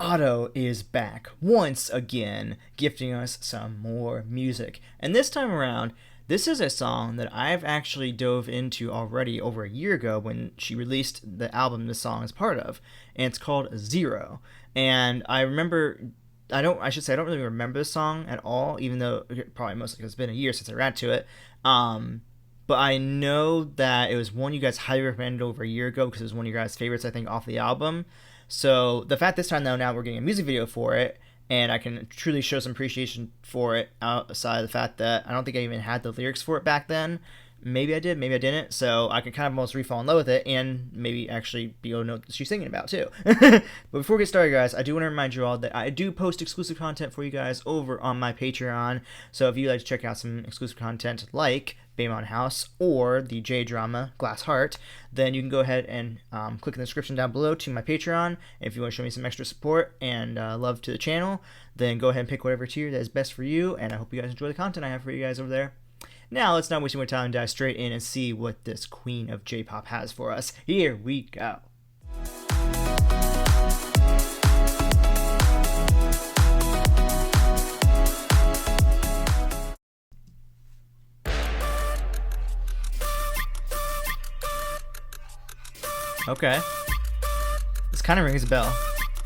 Otto is back once again, gifting us some more music. And this time around, this is a song that I've actually dove into already over a year ago when she released the album this song is part of. And it's called Zero. And I remember, I don't really remember the song at all, even though probably mostly because it's been a year since I read to it. But I know that it was one you guys highly recommended over a year ago because it was one of your guys' favorites, I think, off the album. So the fact this time, though, now we're getting a music video for it, and I can truly show some appreciation for it outside of the fact that I don't think I even had the lyrics for it back then. Maybe I did, maybe I didn't. So I can kind of almost re-fall in love with it and maybe actually be able to know what she's singing about, too. But before we get started, guys, I do want to remind you all that I do post exclusive content for you guys over on my Patreon. So if you'd like to check out some exclusive content like Baemon House or the J-drama Glass Heart, then you can go ahead and click in the description down below to my Patreon. And if you want to show me some extra support and love to the channel, then go ahead and pick whatever tier that is best for you, and I hope you guys enjoy the content I have for you guys over there. Now, let's not waste more time and dive straight in and see what this queen of J-pop has for us. Here we go. Okay. This kind of rings a bell.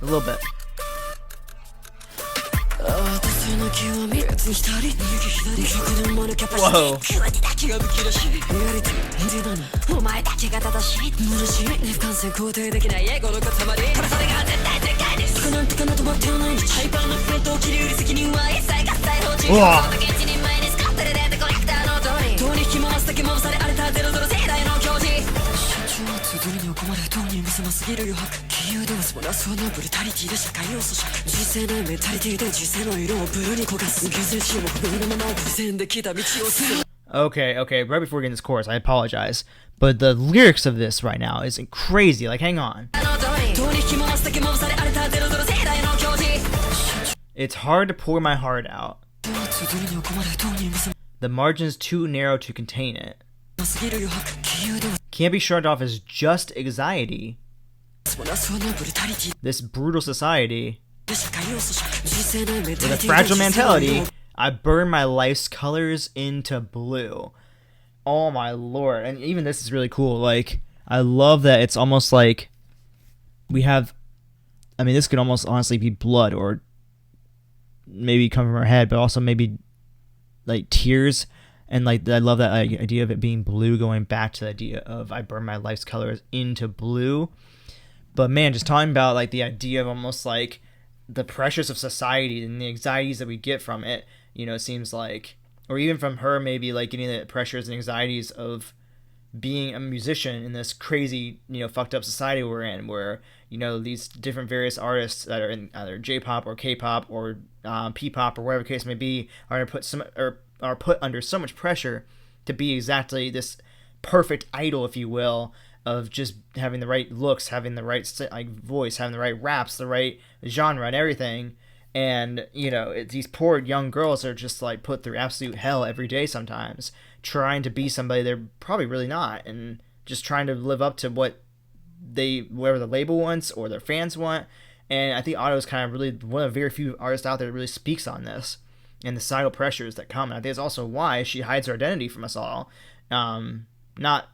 A little bit. Whoa. Okay, right before we get in this chorus, I apologize, but the lyrics of this right now is crazy. Like, hang on. It's hard to pour my heart out. The margin's too narrow to contain it. Can't be shrugged off as just anxiety. This brutal society with a fragile mentality. I burn my life's colors into blue. Oh my lord. And even this is really cool. Like, I love that it's almost like we have, I mean, this could almost honestly be blood or maybe come from her head, but also maybe like tears. And like, I love that idea of it being blue, going back to the idea of I burn my life's colors into blue. But man, just talking about like the idea of almost like the pressures of society and the anxieties that we get from it, you know, it seems like, or even from her maybe like getting the pressures and anxieties of being a musician in this crazy, you know, fucked up society we're in, where, you know, these different various artists that are in either J-pop or K-pop or P-pop or whatever the case may be are put under so much pressure to be exactly this perfect idol, if you will, of just having the right looks, having the right like voice, having the right raps, the right genre and everything. And, you know, these poor young girls are just like put through absolute hell every day sometimes, trying to be somebody they're probably really not, and just trying to live up to whatever the label wants or their fans want. And I think Otto is kind of really one of the very few artists out there that really speaks on this and the societal pressures that come. And I think it's also why she hides her identity from us all. Not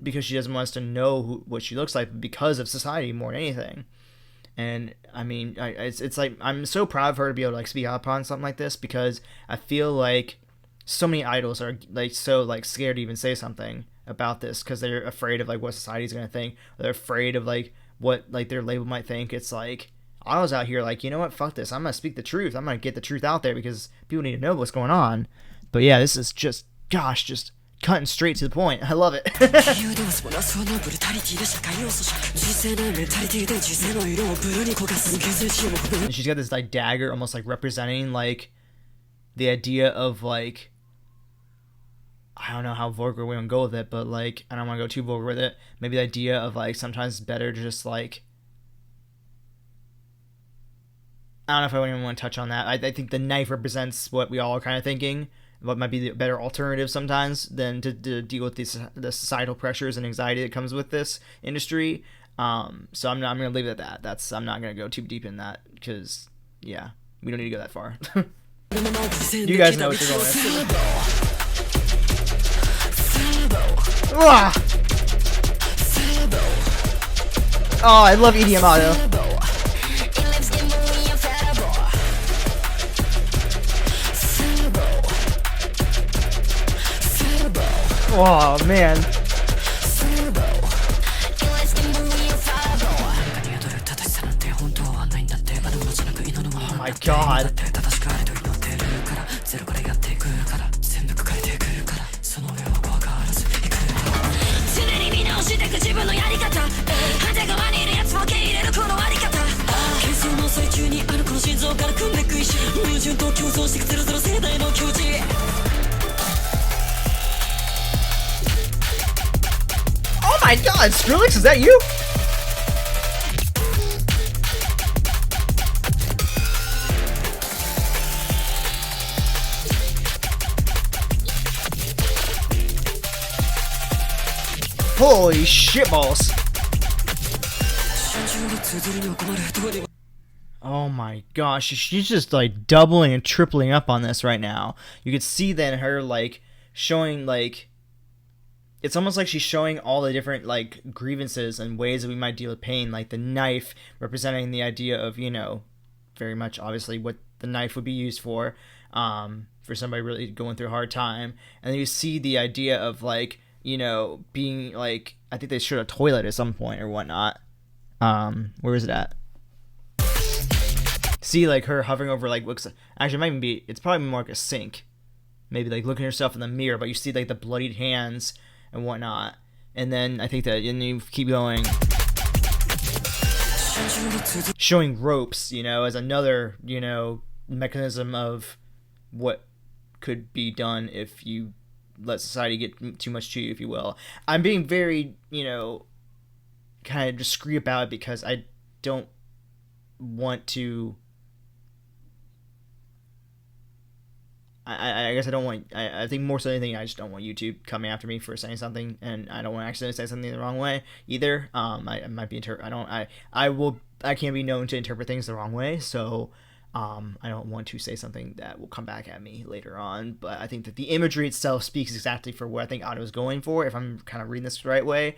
because she doesn't want us to know what she looks like, but because of society more than anything. And I mean, it's like, I'm so proud of her to be able to like speak up on something like this, because I feel like so many idols are like so like scared to even say something about this because they're afraid of like what society's gonna think, or they're afraid of like what like their label might think. It's like Otto's out here like, you know what, fuck this, I'm gonna speak the truth, I'm gonna get the truth out there because people need to know what's going on. But yeah, this is just, gosh, just cutting straight to the point. I love it. And she's got this like dagger almost like representing like the idea of like, I don't know how vulgar we want to go with it, but like, I don't want to go too vulgar with it. Maybe the idea of like, sometimes it's better to just like, I don't know if I even want to touch on that. I think the knife represents what we all are kind of thinking, what might be the better alternative sometimes than to deal with the societal pressures and anxiety that comes with this industry. So I'm gonna leave it at that. I'm not gonna go too deep in that because yeah, we don't need to go that far. You guys know what you're going with. Oh, I love EDM audio. Oh man. Oh my god. Oh my god, Skrillex, is that you? Holy shitballs. Oh my gosh, she's just like doubling and tripling up on this right now. You could see then her like showing like, it's almost like she's showing all the different like grievances and ways that we might deal with pain, like the knife representing the idea of, you know, very much obviously what the knife would be used for somebody really going through a hard time. And then you see the idea of like, you know, being like, I think they showed a toilet at some point or whatnot. Where is it at? See like her hovering over like, looks, actually it might even be, it's probably more like a sink, maybe like looking at herself in the mirror, but you see like the bloodied hands and whatnot. And then I think that, and you keep going, showing ropes, you know, as another, you know, mechanism of what could be done if you let society get too much to you, if you will. I'm being very, you know, kind of discreet about it because I don't want to, I guess I don't want, I think more so than anything, I just don't want YouTube coming after me for saying something, and I don't want to accidentally say something the wrong way either. I might be, I can't be known to interpret things the wrong way, so I don't want to say something that will come back at me later on. But I think that the imagery itself speaks exactly for what I think Otto was going for, if I'm kind of reading this the right way.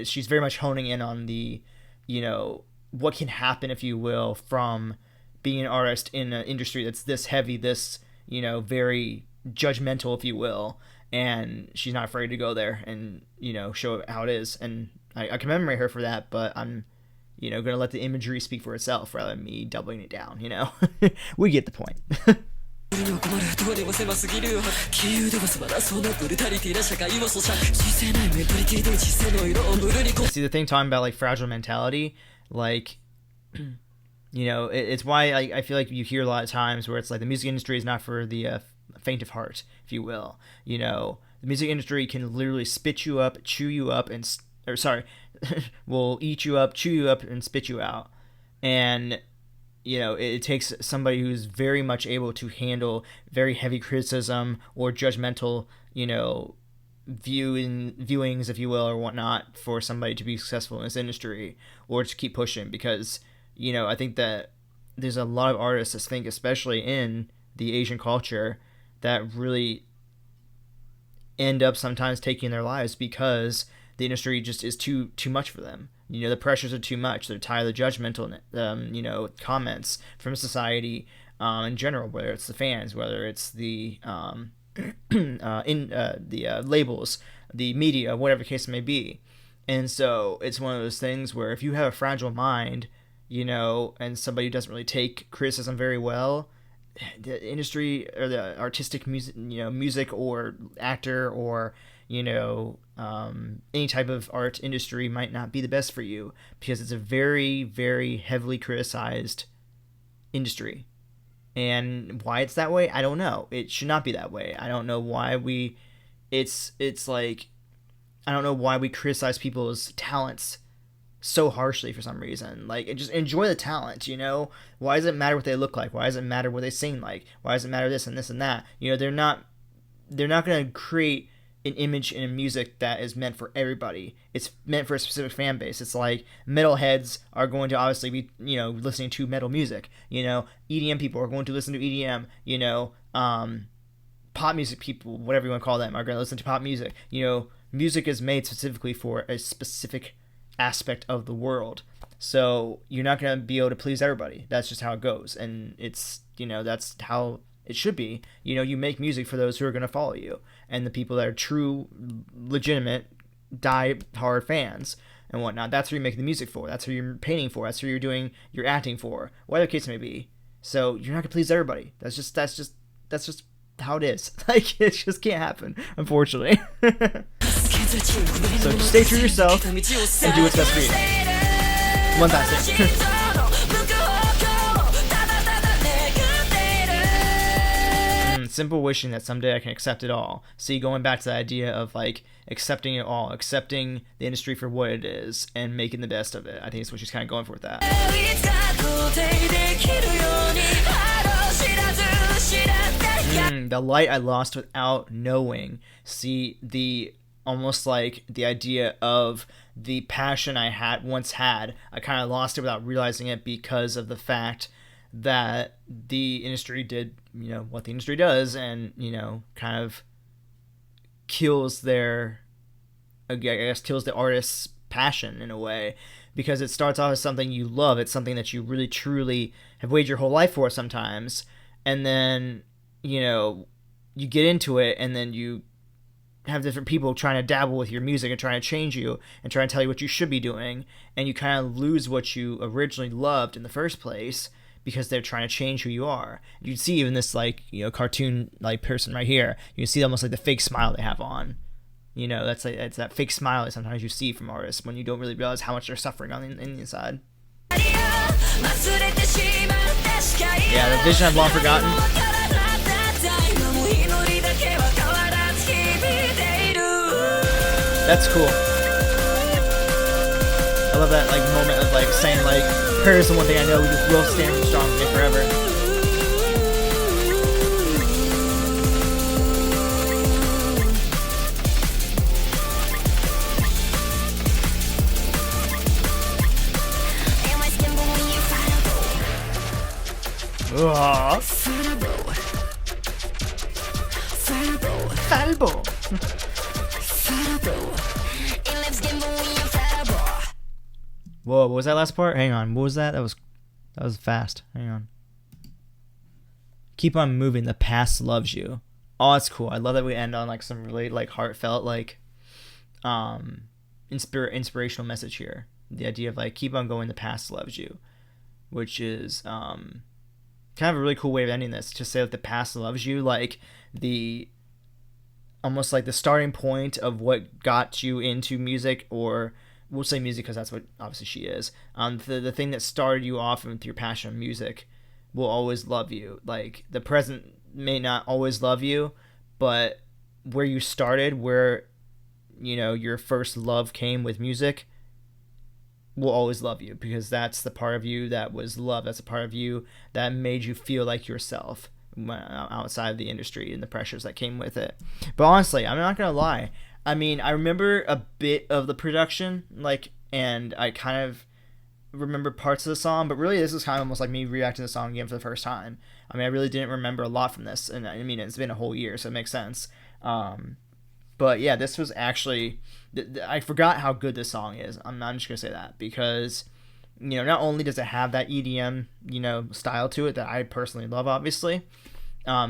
She's very much honing in on the, you know, what can happen, if you will, from being an artist in an industry that's this heavy, this, you know, very judgmental, if you will, and she's not afraid to go there and, you know, show it how it is. And I commemorate her for that, but I'm, you know, gonna let the imagery speak for itself rather than me doubling it down, you know. We get the point. See, the thing talking about like fragile mentality, like, you know, it's why I feel like you hear a lot of times where it's like the music industry is not for the faint of heart, if you will. You know, the music industry can literally spit you up, chew you up, will eat you up, chew you up, and spit you out. And, you know, it takes somebody who's very much able to handle very heavy criticism or judgmental, you know, viewings, if you will, or whatnot, for somebody to be successful in this industry or to keep pushing. Because, you know, I think that there's a lot of artists that think, especially in the Asian culture, that really end up sometimes taking their lives because the industry just is too much for them. You know, the pressures are too much. They're tired of the judgmental, you know, comments from society in general, whether it's the fans, whether it's the labels, the media, whatever the case may be. And so it's one of those things where if you have a fragile mind, you know, and somebody who doesn't really take criticism very well, the industry or the artistic music, you know, music or actor or, you know, any type of art industry might not be the best for you because it's a very, very heavily criticized industry. And why it's that way, I don't know. It should not be that way. I don't know why it's like, I don't know why we criticize people's talents so harshly for some reason. Like, just enjoy the talent, you know? Why does it matter what they look like? Why does it matter what they sing like? Why does it matter this and this and that? You know, they're not going to create an image in music that is meant for everybody. It's meant for a specific fan base. It's like metalheads are going to obviously be, listening to metal music. EDM people are going to listen to EDM. Pop music people, whatever you want to call them, are going to listen to pop music. Music is made specifically for a specific aspect of the world. So you're not going to be able to please everybody. That's just how it goes. And it's, that's how it should be. You make music for those who are going to follow you, and the people that are true, legitimate, die-hard fans and whatnot. That's who you're making the music for. That's who you're painting for. That's who you're acting for. Whatever the case may be. So you're not going to please everybody. That's just how it is. Like, it just can't happen, unfortunately. So just stay true to yourself and do what's best for you. One last thing. Simple wishing that someday I can accept it all. See, going back to the idea of like accepting it all, accepting the industry for what it is, and making the best of it. I think it's what she's kind of going for with that. The light I lost without knowing. See, almost like the idea of the passion I once had, I kind of lost it without realizing it because of the fact that the industry did, what the industry does, and, kind of kills the artist's passion in a way, because it starts off as something you love. It's something that you really, truly have waited your whole life for sometimes. And then, you get into it, and then you have different people trying to dabble with your music and trying to change you and trying to tell you what you should be doing, and you kind of lose what you originally loved in the first place because they're trying to change who you are. You'd see even this cartoon person right here. You can see almost like the fake smile they have on. It's that fake smile that sometimes you see from artists when you don't really realize how much they're suffering on the inside. Yeah, the vision I've long forgotten. That's cool. I love that moment of saying prayer is the one thing I know will stand strong with me forever. Falbo. Whoa, what was that last part? Hang on, what was that? That was fast. Hang on. Keep on moving. The past loves you. Oh, that's cool. I love that we end on some really heartfelt inspirational message here. The idea of keep on going. The past loves you, which is kind of a really cool way of ending this. To say that the past loves you, almost like the starting point of what got you into music, or we'll say music because that's what obviously she is. The thing that started you off with your passion of music will always love you. The present may not always love you, but where you started, where your first love came with music, will always love you, because that's the part of you that was loved. That's the part of you that made you feel like yourself outside of the industry and the pressures that came with it. But honestly, I'm not gonna lie, I mean, I remember a bit of the production, and I kind of remember parts of the song, but really this is kind of almost like me reacting to the song again for the first time. I mean, I really didn't remember a lot from this, and I mean, it's been a whole year, so it makes sense. But yeah, this was actually, I forgot how good this song is. I'm just gonna say that, because not only does it have that EDM style to it that I personally love, obviously,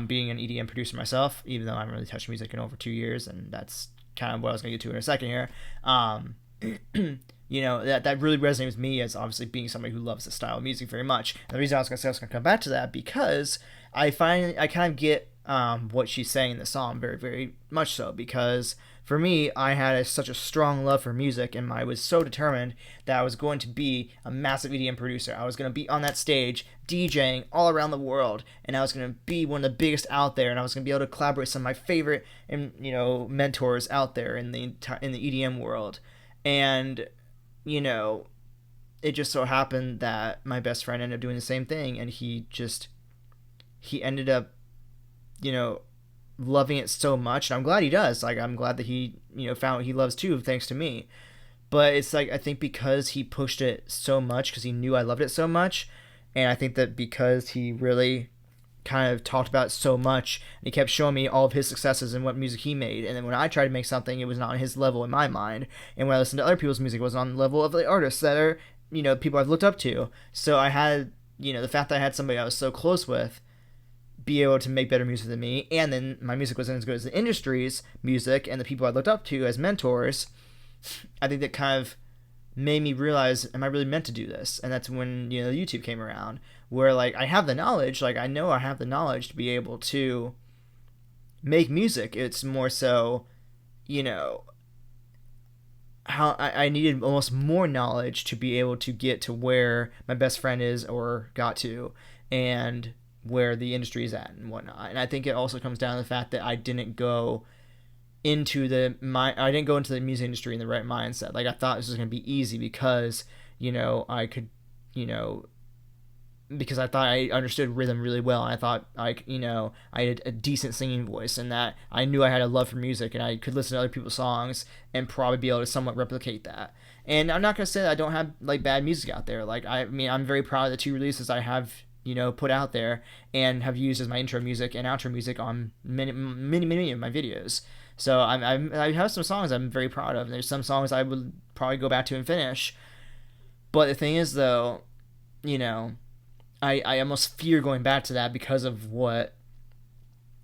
being an EDM producer myself, even though I haven't really touched music in over 2 years, and that's kind of what I was gonna get to in a second here. That really resonates with me as obviously being somebody who loves the style of music very much. And the reason I was gonna come back to that, because I kind of get what she's saying in the song very, very much so, because for me, I had such a strong love for music, and I was so determined that I was going to be a massive EDM producer. I was going to be on that stage DJing all around the world, and I was going to be one of the biggest out there, and I was going to be able to collaborate with some of my favorite mentors out there in the EDM world. And it just so happened that my best friend ended up doing the same thing, and he ended up loving it so much, and I'm glad he does. Like, I'm glad that he, found what he loves too, thanks to me. But it's like, I think because he pushed it so much, because he knew I loved it so much, and I think that because he really kind of talked about it so much, and he kept showing me all of his successes and what music he made, and then when I tried to make something, it was not on his level in my mind, and when I listened to other people's music, it wasn't on the level of the artists that are, people I've looked up to. So I had, the fact that I had somebody I was so close with be able to make better music than me, and then my music wasn't as good as the industry's music and the people I looked up to as mentors, I think that kind of made me realize, am I really meant to do this? And that's when, YouTube came around, where, like, I have the knowledge, like, I know I have the knowledge to be able to make music. It's more so, how I needed almost more knowledge to be able to get to where my best friend is or got to, and where the industry is at and whatnot. And I think it also comes down to the fact that I didn't go into the music industry in the right mindset. Like, I thought this was going to be easy because, I could, because I thought I understood rhythm really well, and I thought, like, I had a decent singing voice, and that I knew I had a love for music, and I could listen to other people's songs and probably be able to somewhat replicate that. And I'm not going to say that I don't have, like, bad music out there. Like, I'm very proud of the 2 releases I have, put out there and have used as my intro music and outro music on many of my videos. So I have some songs I'm very proud of, and there's some songs I would probably go back to and finish. But the thing is, though, I almost fear going back to that because of what,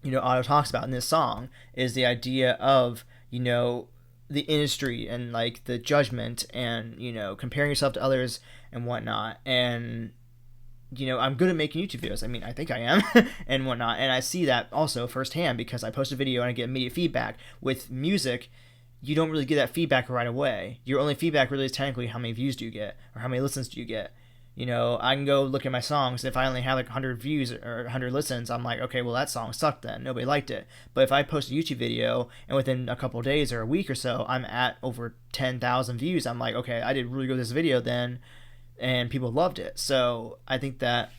Otto talks about in this song, is the idea of, the industry and, like, the judgment and, comparing yourself to others and whatnot. And, I'm good at making YouTube videos. I mean, I think I am and whatnot. And I see that also firsthand because I post a video and I get immediate feedback. With music, you don't really get that feedback right away. Your only feedback really is technically how many views do you get or how many listens do you get. I can go look at my songs. If I only have like 100 views or 100 listens, I'm like, okay, well, that song sucked then. Nobody liked it. But if I post a YouTube video and within a couple of days or a week or so, I'm at over 10,000 views, I'm like, okay, I did really good with this video then, and people loved it. So I think that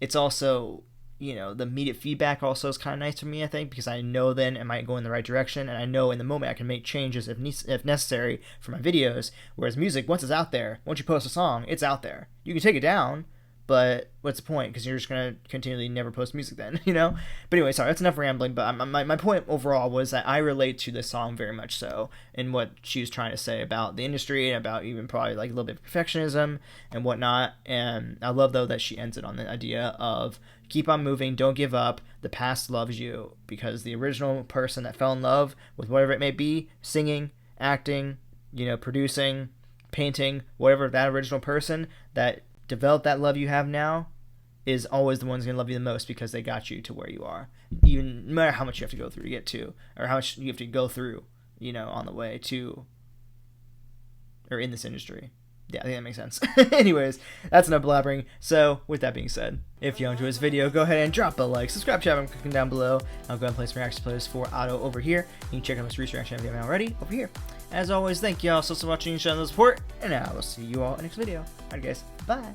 it's also, the immediate feedback also is kind of nice for me, I think, because I know then it might go in the right direction, and I know in the moment I can make changes if necessary for my videos. Whereas music, once it's out there, once you post a song, it's out there. You can take it down, but what's the point? Because you're just going to continually never post music then, But anyway, sorry, that's enough rambling, but my point overall was that I relate to this song very much so, in what she was trying to say about the industry and about even probably like a little bit of perfectionism and whatnot. And I love, though, that she ends it on the idea of keep on moving, don't give up, the past loves you, because the original person that fell in love with whatever it may be, singing, acting, producing, painting, whatever, that original person that developed that love you have now is always the one's going to love you the most because they got you to where you are, even no matter how much you have to go through to get to, or how much you have to go through, on the way to, or in this industry. Yeah, I think that makes sense. Anyways, that's enough blabbering. So, with that being said, if you enjoyed this video, go ahead and drop a like, subscribe to I'm clicking down below. I'll go and play some reaction plays for Otto over here. You can check out my recent reaction if you haven't already over here. As always, thank you all so much for watching and showing the support, and I will see you all in the next video. Alright guys, bye!